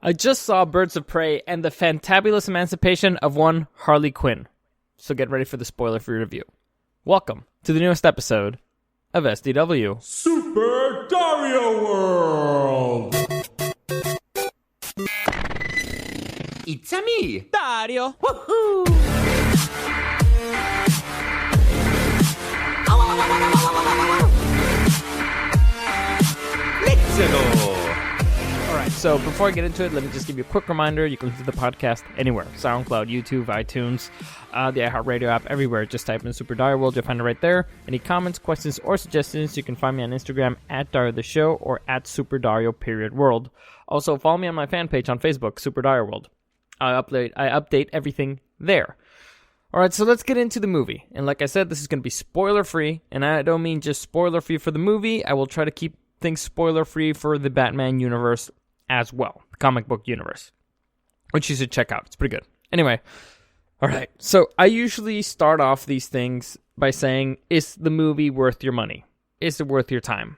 I just saw Birds of Prey and the Fantabulous Emancipation of one Harley Quinn. So get ready for the spoiler-free review. Welcome to the newest episode of SDW. Super Dario World! It's a me, Dario! Woohoo! Let's go! Alright, so before I get into it, let me just give you a quick reminder. You can listen to the podcast anywhere. SoundCloud, YouTube, iTunes, the iHeartRadio app, everywhere. Just type in Super Dario World, you'll find it right there. Any comments, questions, or suggestions, you can find me on Instagram at Dario the Show or at Super Dario World. Also, follow me on my fan page on Facebook, Super Dario World. I update everything there. Alright, so let's get into the movie. And like I said, this is going to be spoiler-free, and I don't mean just spoiler-free for the movie. I will try to keep things spoiler-free for the Batman universe as well, the comic book universe, which you should check out. It's pretty good. Anyway, alright, so I usually start off these things by saying, is the movie worth your money? Is it worth your time?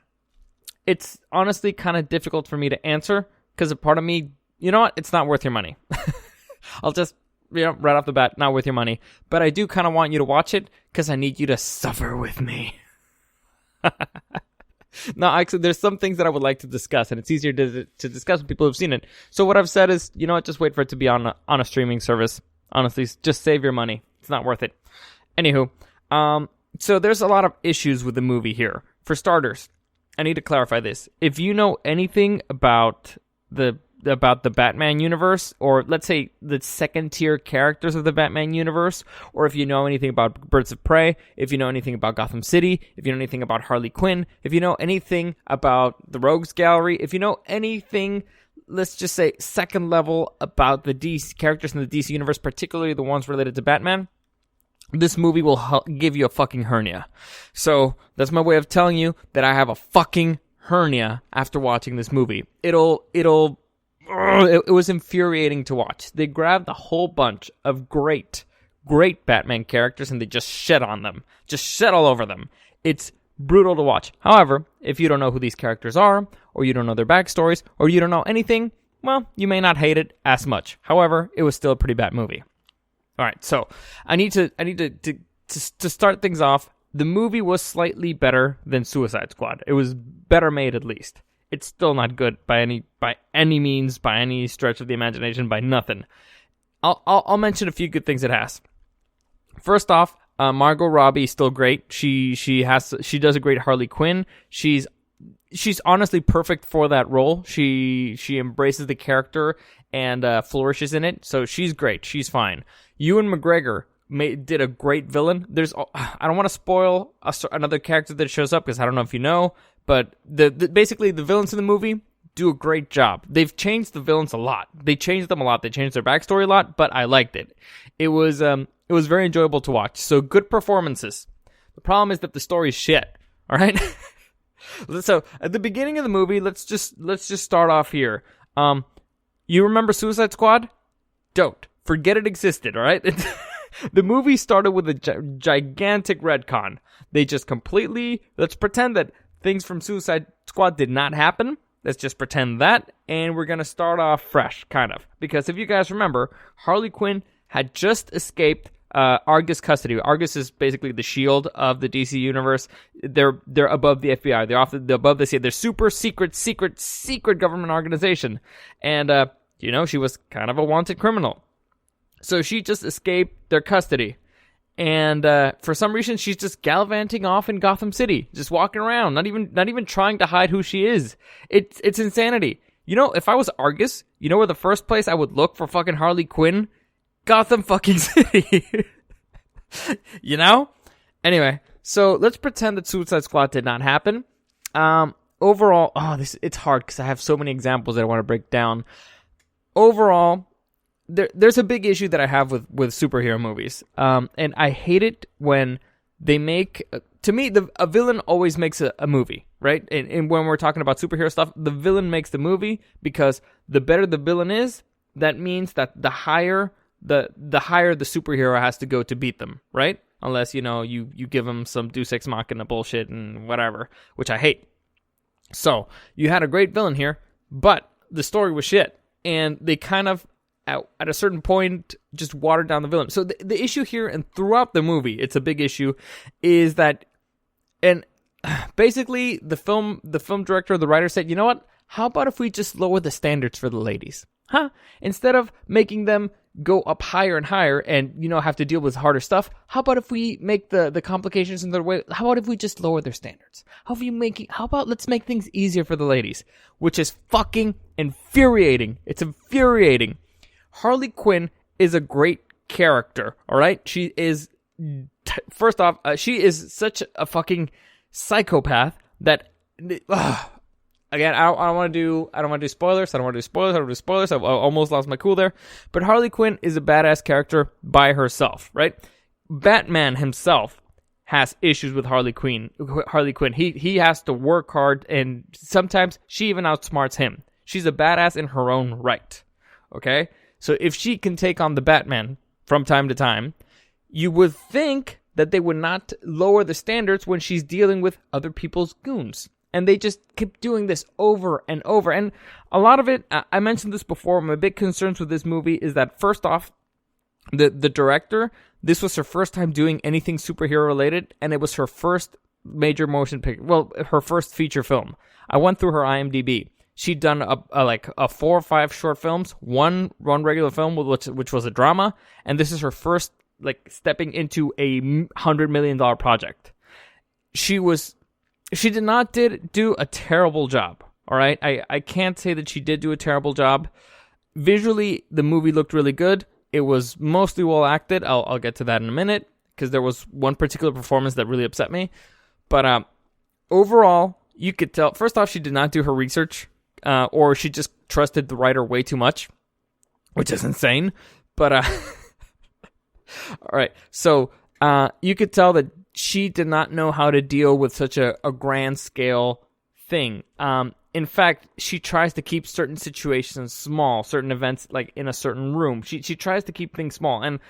It's honestly kind of difficult for me to answer, because a part of me, you know what, it's not worth your money. I'll just, right off the bat, not worth your money. But I do kind of want you to watch it, because I need you to suffer with me. No, actually, there's some things that I would like to discuss, and it's easier to discuss with people who've seen it. So what I've said is, you know what, just wait for it to be on a streaming service. Honestly, just save your money. It's not worth it. Anywho, so there's a lot of issues with the movie here. For starters, I need to clarify this. If you know anything about the Batman universe, or let's say the second tier characters of the Batman universe, or if you know anything about Birds of Prey, if you know anything about Gotham City, if you know anything about Harley Quinn, if you know anything about the Rogues Gallery, if you know anything, let's just say second level about the DC characters in the DC universe, particularly the ones related to Batman, this movie will give you a fucking hernia. So that's my way of telling you that I have a fucking hernia after watching this movie. It was infuriating to watch. They grabbed a whole bunch of great Batman characters and they just shed on them. Just shed all over them. It's brutal to watch. However, if you don't know who these characters are, or you don't know their backstories, or you don't know anything, well, you may not hate it as much. However, it was still a pretty bad movie. Alright, so I need to start things off. The movie was slightly better than Suicide Squad. It was better made, at least. It's still not good by any means, by any stretch of the imagination, by nothing. I'll mention a few good things it has. First off, Margot Robbie is still great. She does a great Harley Quinn. She's honestly perfect for that role. She embraces the character and flourishes in it. So she's great. She's fine. Ewan McGregor did a great villain. I don't want to spoil another character that shows up because I don't know if you know, but basically the villains in the movie do a great job. They've changed the villains a lot. They changed them a lot. They changed their backstory a lot, but I liked it. It was very enjoyable to watch. So good performances. The problem is that the story's shit. All right. So at the beginning of the movie, let's just start off here. You remember Suicide Squad? Don't forget it existed. All right. The movie started with a gigantic retcon. They just completely, let's pretend that things from Suicide Squad did not happen. Let's just pretend that, and we're going to start off fresh, kind of. Because if you guys remember, Harley Quinn had just escaped Argus custody. Argus is basically the shield of the DC universe. They're above the FBI. They're above the CIA. They're super secret government organization. And, she was kind of a wanted criminal. So she just escaped their custody. And for some reason, she's just gallivanting off in Gotham City, just walking around, not even trying to hide who she is. It's insanity. If I was Argus, where the first place I would look for fucking Harley Quinn? Gotham fucking City. Anyway, so let's pretend that Suicide Squad did not happen. Overall, it's hard because I have so many examples that I want to break down. Overall, there's a big issue that I have with superhero movies, and I hate it when they make. To me, a villain always makes a movie, right? And when we're talking about superhero stuff, the villain makes the movie because the better the villain is, that means that the higher the superhero has to go to beat them, right? Unless you give them some Deus Ex Machina bullshit and whatever, which I hate. So you had a great villain here, but the story was shit. and they kind of, at a certain point, just watered down the villain. So the issue here, and throughout the movie, it's a big issue, is that, and basically the film director, the writer said, you know what? How about if we just lower the standards for the ladies? Huh? Instead of making them go up higher and higher and, have to deal with harder stuff, how about if we make the complications in their way? How about if we just lower their standards? How about let's make things easier for the ladies? Which is fucking infuriating. It's infuriating. Harley Quinn is a great character, all right? She is, first off, she is such a fucking psychopath that, again, I don't want to do spoilers. I almost lost my cool there. But Harley Quinn is a badass character by herself, right? Batman himself has issues with Harley Quinn. He has to work hard, and sometimes she even outsmarts him. She's a badass in her own right, okay? So if she can take on the Batman from time to time, you would think that they would not lower the standards when she's dealing with other people's goons. And they just keep doing this over and over. And a lot of it, I mentioned this before, my big concerns with this movie is that, first off, the director, this was her first time doing anything superhero related, and it was her first major motion picture, her first feature film. I went through her IMDb. She'd done a 4 or 5 short films, one regular film, which was a drama, and this is her first stepping into a $100 million project. She did not do a terrible job, all right? I can't say that she did do a terrible job. Visually, the movie looked really good. It was mostly well acted. I'll get to that in a minute, because there was one particular performance that really upset me. But overall, you could tell, first off, she did not do her research, or she just trusted the writer way too much, which is insane. But, all right, so you could tell that she did not know how to deal with such a grand scale thing. In fact, she tries to keep certain situations small, certain events in a certain room. She tries to keep things small, and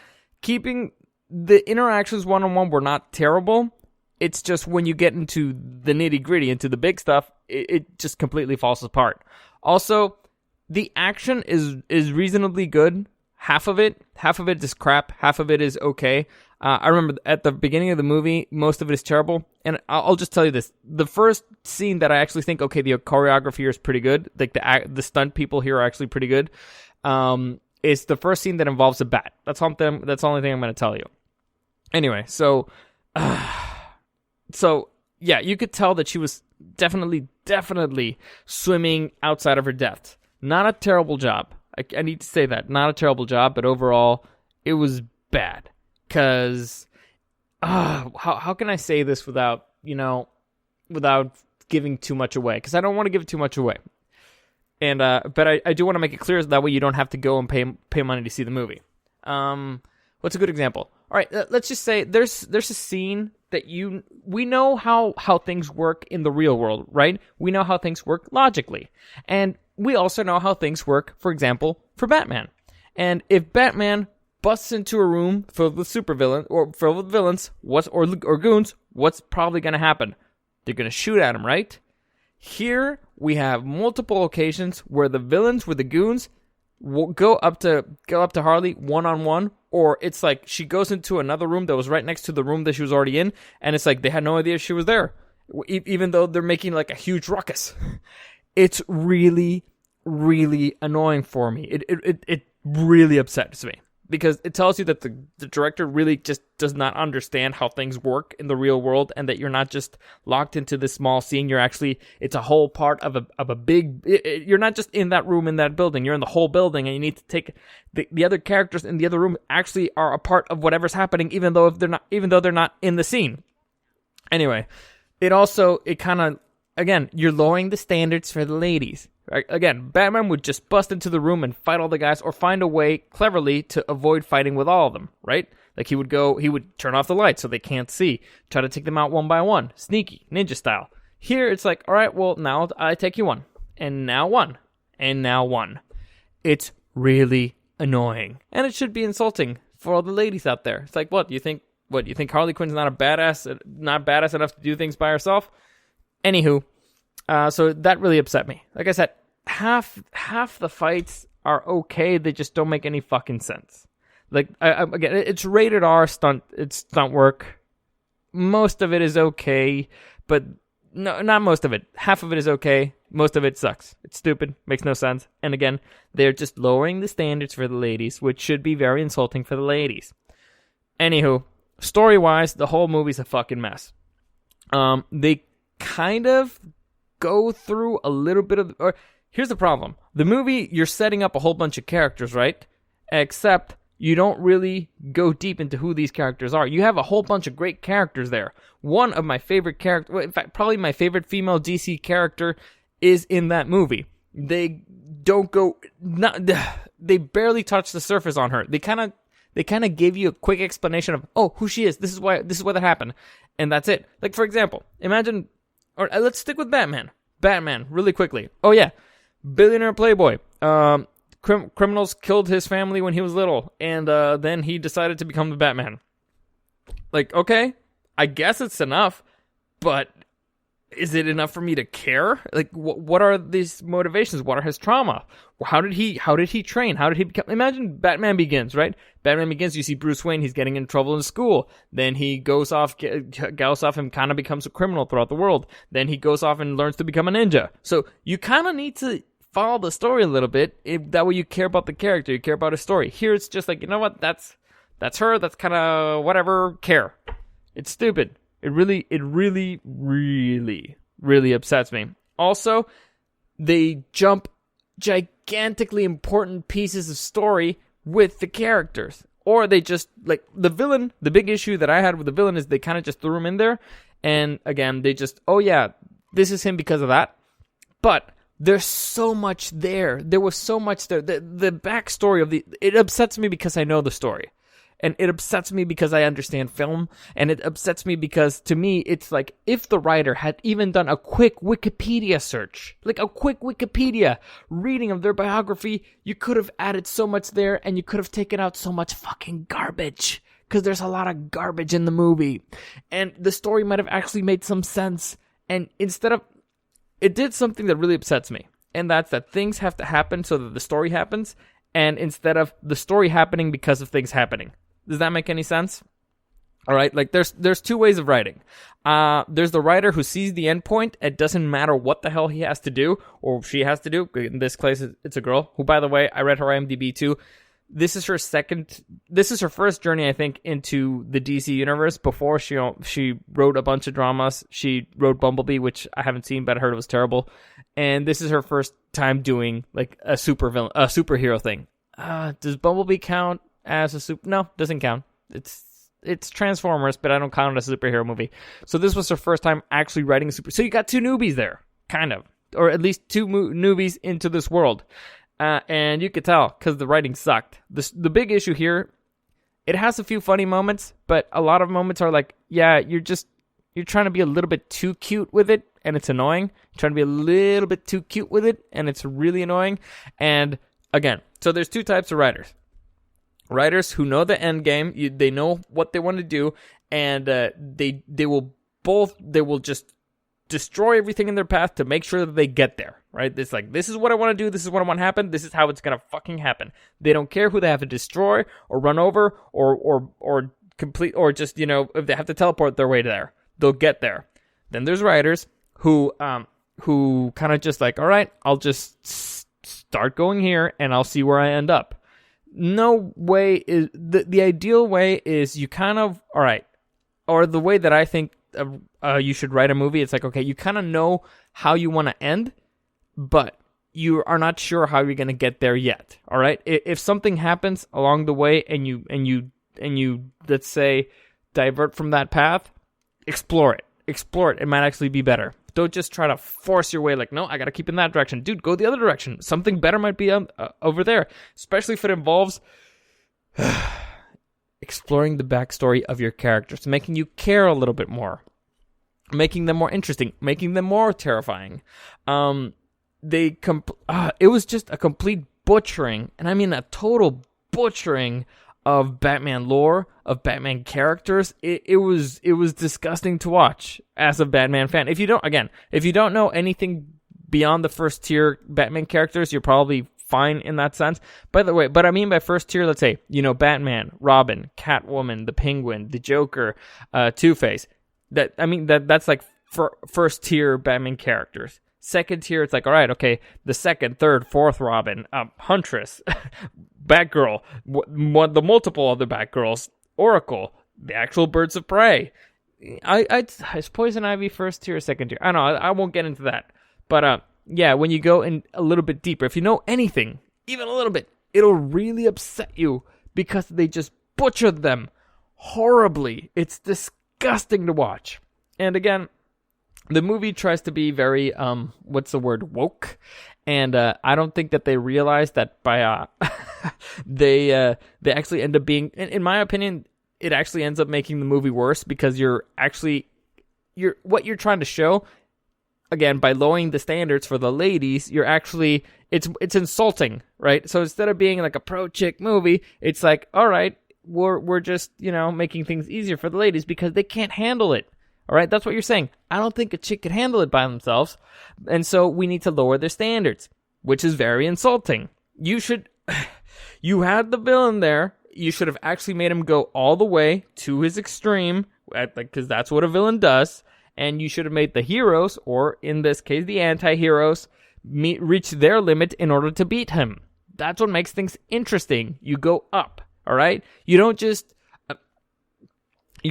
keeping the interactions one-on-one were not terrible. It's just when you get into the nitty-gritty, into the big stuff, it just completely falls apart. Also, the action is reasonably good. Half of it is crap. Half of it is okay. I remember at the beginning of the movie, most of it is terrible. And I'll just tell you this. The first scene that I actually think, okay, the choreography here is pretty good. The stunt people here are actually pretty good. It's the first scene that involves a bat. That's the only thing I'm going to tell you. Anyway, so yeah, you could tell that she was definitely swimming outside of her depth. Not a terrible job. I need to say that. Not a terrible job, but overall, it was bad. Because, how can I say this without giving too much away? Because I don't want to give too much away. And but I do want to make it clear so that way you don't have to go and pay money to see the movie. What's a good example? All right, let's just say there's a scene that we know how things work in the real world, right? We know how things work logically. And we also know how things work, for example, for Batman. And if Batman busts into a room filled with supervillains or filled with villains, or goons, what's probably going to happen? They're going to shoot at him, right? Here we have multiple occasions where the villains, where the goons, will go up to Harley one-on-one, or it's like she goes into another room that was right next to the room that she was already in, and it's like they had no idea she was there, even though they're making a huge ruckus. It's really, really annoying for me. It really upsets me, because it tells you that the director really just does not understand how things work in the real world, and that you're not just locked into this small scene. It's a whole part of a big, you're not just in that room, in that building, you're in the whole building, and you need to take, the other characters in the other room actually are a part of whatever's happening, even though they're not in the scene. Anyway, it kind of, again, you're lowering the standards for the ladies. Right? Again, Batman would just bust into the room and fight all the guys, or find a way cleverly to avoid fighting with all of them, right? He would turn off the lights so they can't see, try to take them out one by one, sneaky, ninja style. Here, it's like, all right, well, now I take you one, and now one, and now one. It's really annoying, and it should be insulting for all the ladies out there. It's like, what, you think Harley Quinn's not badass enough to do things by herself? Anywho, so that really upset me. Like I said, half the fights are okay. They just don't make any fucking sense. Like, again, it's rated R stunt. It's stunt work. Most of it is okay, but no, not most of it. Half of it is okay. Most of it sucks. It's stupid. Makes no sense. And again, they're just lowering the standards for the ladies, which should be very insulting for the ladies. Anywho, story-wise, the whole movie's a fucking mess. They kind of go through a little bit of... Or here's the problem. The movie, you're setting up a whole bunch of characters, right? Except you don't really go deep into who these characters are. You have a whole bunch of great characters there. One of my favorite characters... Well, in fact, probably my favorite female DC character is in that movie. They don't go... They barely touch the surface on her. They kind of give you a quick explanation of, oh, who she is. This is why that happened. And that's it. Like, for example, imagine... Or let's stick with Batman. Batman, really quickly. Oh, yeah. Billionaire playboy. Criminals killed his family when he was little. And then he decided to become the Batman. Like, okay. I guess it's enough. But is it enough for me to care? Like, what are these motivations? What are his trauma? How did he train? How did he become? Imagine Batman Begins, right? Batman Begins, you see Bruce Wayne, he's getting in trouble in school. Then he goes off and kind of becomes a criminal throughout the world. Then he goes off and learns to become a ninja. So you kind of need to follow the story a little bit. That way you care about the character, you care about his story. Here it's just like, you know what? That's her. That's kind of whatever. Care. It's stupid. It really, really upsets me. Also, they jump gigantically important pieces of story with the characters. Or they just, like, the villain, the big issue that I had with the villain is they kind of just threw him in there. And again, they just, oh yeah, this is him because of that. But there's so much there. There was so much there. The backstory it upsets me because I know the story. And it upsets me because I understand film. And it upsets me because, to me, it's like if the writer had even done a quick Wikipedia search, like a quick Wikipedia reading of their biography, you could have added so much there and you could have taken out so much fucking garbage. Because there's a lot of garbage in the movie. And the story might have actually made some sense. And instead of... It did something that really upsets me. And that's that things have to happen so that the story happens. And instead of the story happening because of things happening. Does that make any sense? All right, like there's two ways of writing. There's the writer who sees the end point. It doesn't matter what the hell he has to do or she has to do. In this case, it's a girl who, by the way, I read her IMDb too. This is her first journey, I think, into the DC universe. Before she wrote a bunch of dramas. She wrote Bumblebee, which I haven't seen, but I heard it was terrible. And this is her first time doing like a superhero thing. Does Bumblebee count as a No, doesn't count. It's Transformers, but I don't count it as a superhero movie. So this was her first time actually writing a So you got two newbies there, kind of, or at least two newbies into this world. And you could tell because the writing sucked. The big issue here, it has a few funny moments, but a lot of moments are like, yeah, you're trying to be a little bit too cute with it, and it's annoying. You're trying to be a little bit too cute with it, and it's really annoying. And again, so there's two types of writers. Writers who know the end game, they know what they want to do, and they will just destroy everything in their path to make sure that they get there, right? It's like, this is what I want to do, this is what I want to happen, this is how it's gonna fucking happen. They don't care who they have to destroy or run over or complete, or just, if they have to teleport their way there, they'll get there. Then there's writers who kind of just like, all right, I'll just start going here and I'll see where I end up. No way is the ideal way is you kind of, all right, or the way that I think you should write a movie. It's like, okay, you kind of know how you want to end, but you are not sure how you're going to get there yet. All right. If something happens along the way and you, let's say, divert from that path, explore it. It might actually be better. Don't just try to force your way like, no, I got to keep in that direction. Dude, go the other direction. Something better might be over there, especially if it involves exploring the backstory of your characters, making you care a little bit more, making them more interesting, making them more terrifying. It was just a complete butchering, and I mean a total butchering of Batman lore, of Batman characters. It was disgusting to watch as a Batman fan. If you don't know anything beyond the first tier Batman characters, you're probably fine in that sense. By the way, but I mean by first tier, let's say, Batman, Robin, Catwoman, the Penguin, the Joker, Two-Face. That's like first tier Batman characters. Second tier, it's like, all right, okay, the second, third, fourth Robin, Huntress, Batgirl, the multiple other Batgirls, Oracle, the actual Birds of Prey. Is Poison Ivy first tier or second tier? I don't know. I won't get into that. But yeah, when you go in a little bit deeper, if you know anything, even a little bit, it'll really upset you because they just butchered them horribly. It's disgusting to watch. And again, the movie tries to be very, woke. And I don't think that they realize that by they actually end up being, in my opinion, it actually ends up making the movie worse because what you're trying to show, again, by lowering the standards for the ladies, you're actually, it's insulting, right? So instead of being like a pro-chick movie, it's like, all right, we're just, making things easier for the ladies because they can't handle it. All right, that's what you're saying. I don't think a chick could handle it by themselves, and so we need to lower their standards, which is very insulting. You had the villain there. You should have actually made him go all the way to his extreme, because that's what a villain does, and you should have made the heroes, or in this case, the anti-heroes, reach their limit in order to beat him. That's what makes things interesting. You go up, all right? You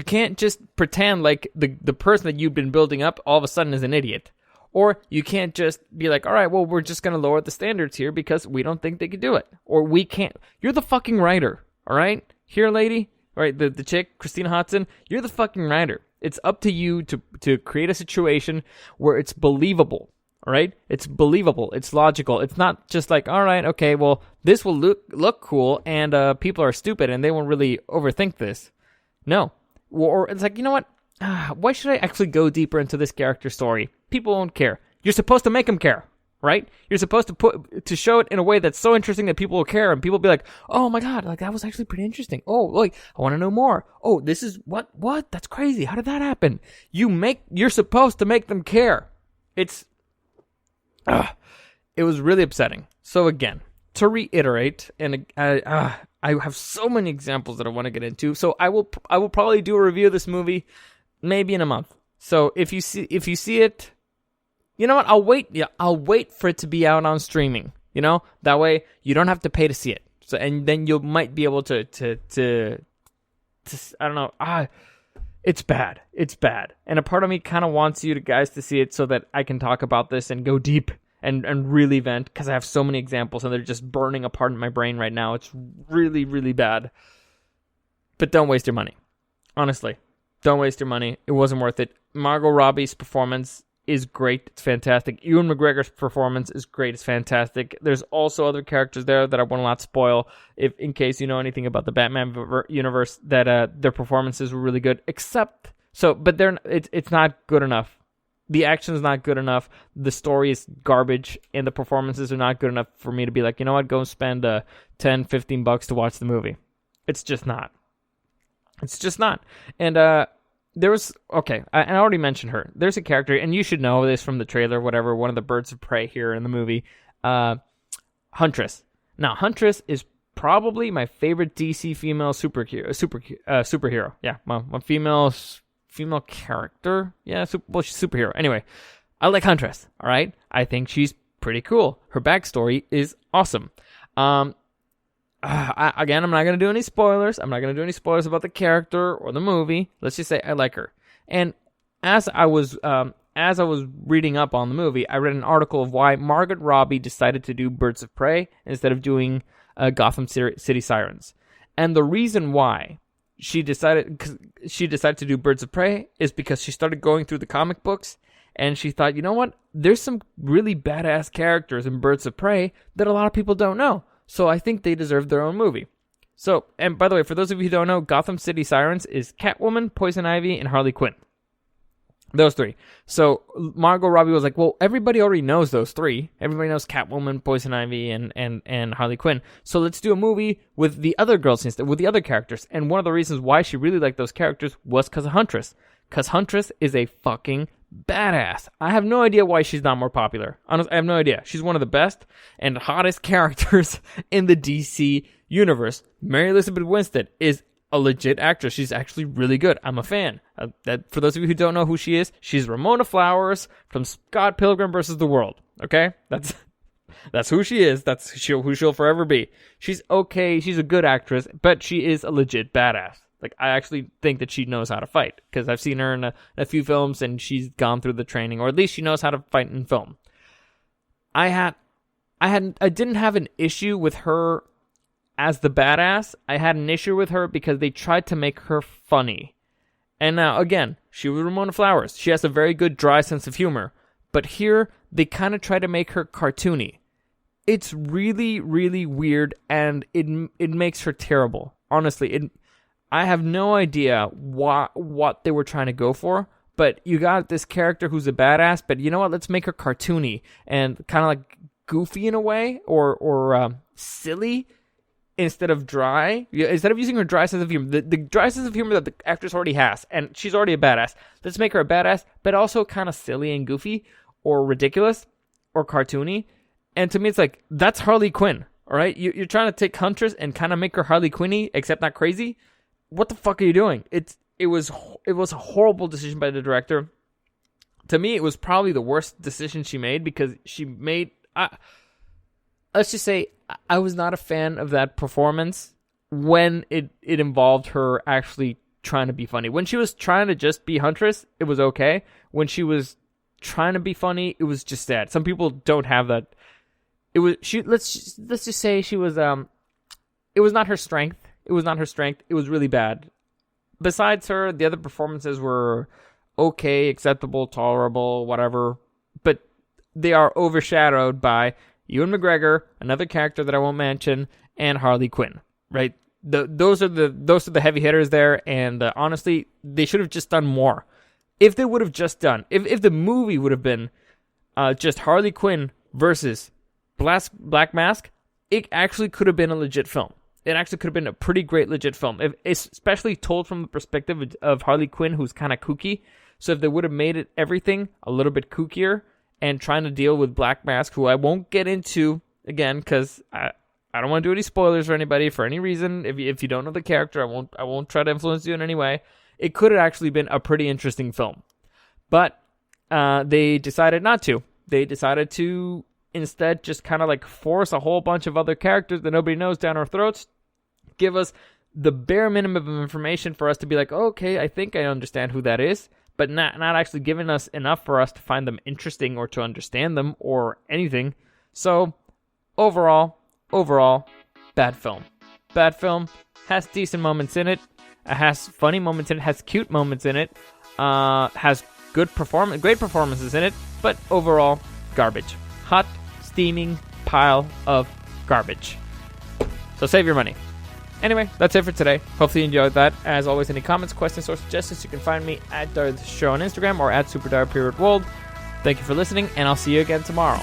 can't just pretend like the person that you've been building up all of a sudden is an idiot. Or you can't just be like, all right, well, we're just going to lower the standards here because we don't think they can do it. Or we can't. You're the fucking writer, all right? Here, lady, right, the chick, Christina Hodson, you're the fucking writer. It's up to you to create a situation where it's believable, all right? It's believable. It's logical. It's not just like, all right, okay, well, this will look cool and people are stupid and they won't really overthink this. No. Or it's like, you know what? Why should I actually go deeper into this character story? People won't care. You're supposed to make them care, right? You're supposed to show it in a way that's so interesting that people will care, and people will be like, oh my god, like that was actually pretty interesting. Oh, like I want to know more. Oh, this is what? That's crazy. How did that happen? You're supposed to make them care. It was really upsetting. So again, to reiterate, and I have so many examples that I want to get into. So I will probably do a review of this movie maybe in a month. So if you see it, you know what? I'll wait for it to be out on streaming. That way you don't have to pay to see it. So and then you might be able to I don't know. It's bad. It's bad. And a part of me kind of wants you guys to see it so that I can talk about this and go deep. And really vent, because I have so many examples and they're just burning apart in my brain right now. It's really, really bad. But don't waste your money. Honestly, don't waste your money. It wasn't worth it. Margot Robbie's performance is great. It's fantastic. Ewan McGregor's performance is great. It's fantastic. There's also other characters there that I will not spoil, in case you know anything about the Batman universe, that their performances were really good. But it's not good enough. The action is not good enough. The story is garbage, and the performances are not good enough for me to be like, you know what, go spend $10, $15 to watch the movie. It's just not. It's just not. And there was, okay, I already mentioned her. There's a character, and you should know this from the trailer, whatever, one of the birds of prey here in the movie, Huntress. Now, Huntress is probably my favorite DC female superhero. Yeah, my female character. Yeah, she's superhero. Anyway, I like Huntress, all right? I think she's pretty cool. Her backstory is awesome. I'm not going to do any spoilers. I'm not going to do any spoilers about the character or the movie. Let's just say I like her. And as I was reading up on the movie, I read an article of why Margot Robbie decided to do Birds of Prey instead of doing Gotham City Sirens. And the reason why she decided to do Birds of Prey is because she started going through the comic books and she thought, you know what? There's some really badass characters in Birds of Prey that a lot of people don't know. So I think they deserve their own movie. So, and by the way, for those of you who don't know, Gotham City Sirens is Catwoman, Poison Ivy, and Harley Quinn. Those three. So Margot Robbie was like, well, everybody already knows those three. Everybody knows Catwoman, Poison Ivy, and Harley Quinn. So let's do a movie with the other girls instead, with the other characters. And one of the reasons why she really liked those characters was because of Huntress. Because Huntress is a fucking badass. I have no idea why she's not more popular. Honestly, I have no idea. She's one of the best and hottest characters in the DC universe. Mary Elizabeth Winstead is a legit actress. She's actually really good. I'm a fan. That for those of you who don't know who she is, she's Ramona Flowers from Scott Pilgrim vs. the World. Okay? That's who she is. That's who she'll forever be. She's okay. She's a good actress, but she is a legit badass. Like, I actually think that she knows how to fight, because I've seen her in a few films, and she's gone through the training, or at least she knows how to fight in film. I didn't have an issue with her as the badass. I had an issue with her because they tried to make her funny. And now, again, she was Ramona Flowers. She has a very good dry sense of humor. But here, they kind of try to make her cartoony. It's really, really weird, and it makes her terrible. Honestly, I have no idea what they were trying to go for, but you got this character who's a badass, but you know what? Let's make her cartoony and kind of like goofy in a way, or silly instead of dry. Instead of using her dry sense of humor, the dry sense of humor that the actress already has, and she's already a badass. Let's make her a badass, but also kind of silly and goofy, or ridiculous, or cartoony. And to me, it's like, that's Harley Quinn, all right? You're trying to take Huntress and kind of make her Harley Quinn-y, except not crazy. What the fuck are you doing? It was a horrible decision by the director. To me, it was probably the worst decision she made, because she made... let's just say, I was not a fan of that performance when it involved her actually trying to be funny. When she was trying to just be Huntress, it was okay. When she was trying to be funny, it was just sad. Some people don't have that. Let's just say she was it was not her strength. It was not her strength. It was really bad. Besides her, the other performances were okay, acceptable, tolerable, whatever. But they are overshadowed by Ewan McGregor, another character that I won't mention, and Harley Quinn. Right? Those are the heavy hitters there. And honestly, they should have just done more. If they would have just done, if the movie would have been just Harley Quinn versus Black Mask, it actually could have been a legit film. It actually could have been a pretty great legit film, especially told from the perspective of Harley Quinn, who's kind of kooky. So if they would have made everything a little bit kookier and trying to deal with Black Mask, who I won't get into again because I don't want to do any spoilers for anybody for any reason. If you don't know the character, I won't try to influence you in any way. It could have actually been a pretty interesting film, but they decided not to. They decided to instead just kind of like force a whole bunch of other characters that nobody knows down our throats. Give us the bare minimum of information for us to be like, okay, I think I understand who that is, but not actually giving us enough for us to find them interesting or to understand them or anything. So overall, bad film. Bad film. Has decent moments in it. It has funny moments in it. Has cute moments in it. Has great performances in it. But overall, garbage. Hot, steaming pile of garbage. So save your money. Anyway, that's it for today. Hopefully you enjoyed that. As always, any comments, questions, or suggestions, you can find me at Dario the Show on Instagram or at SuperDario_World. Thank you for listening, and I'll see you again tomorrow.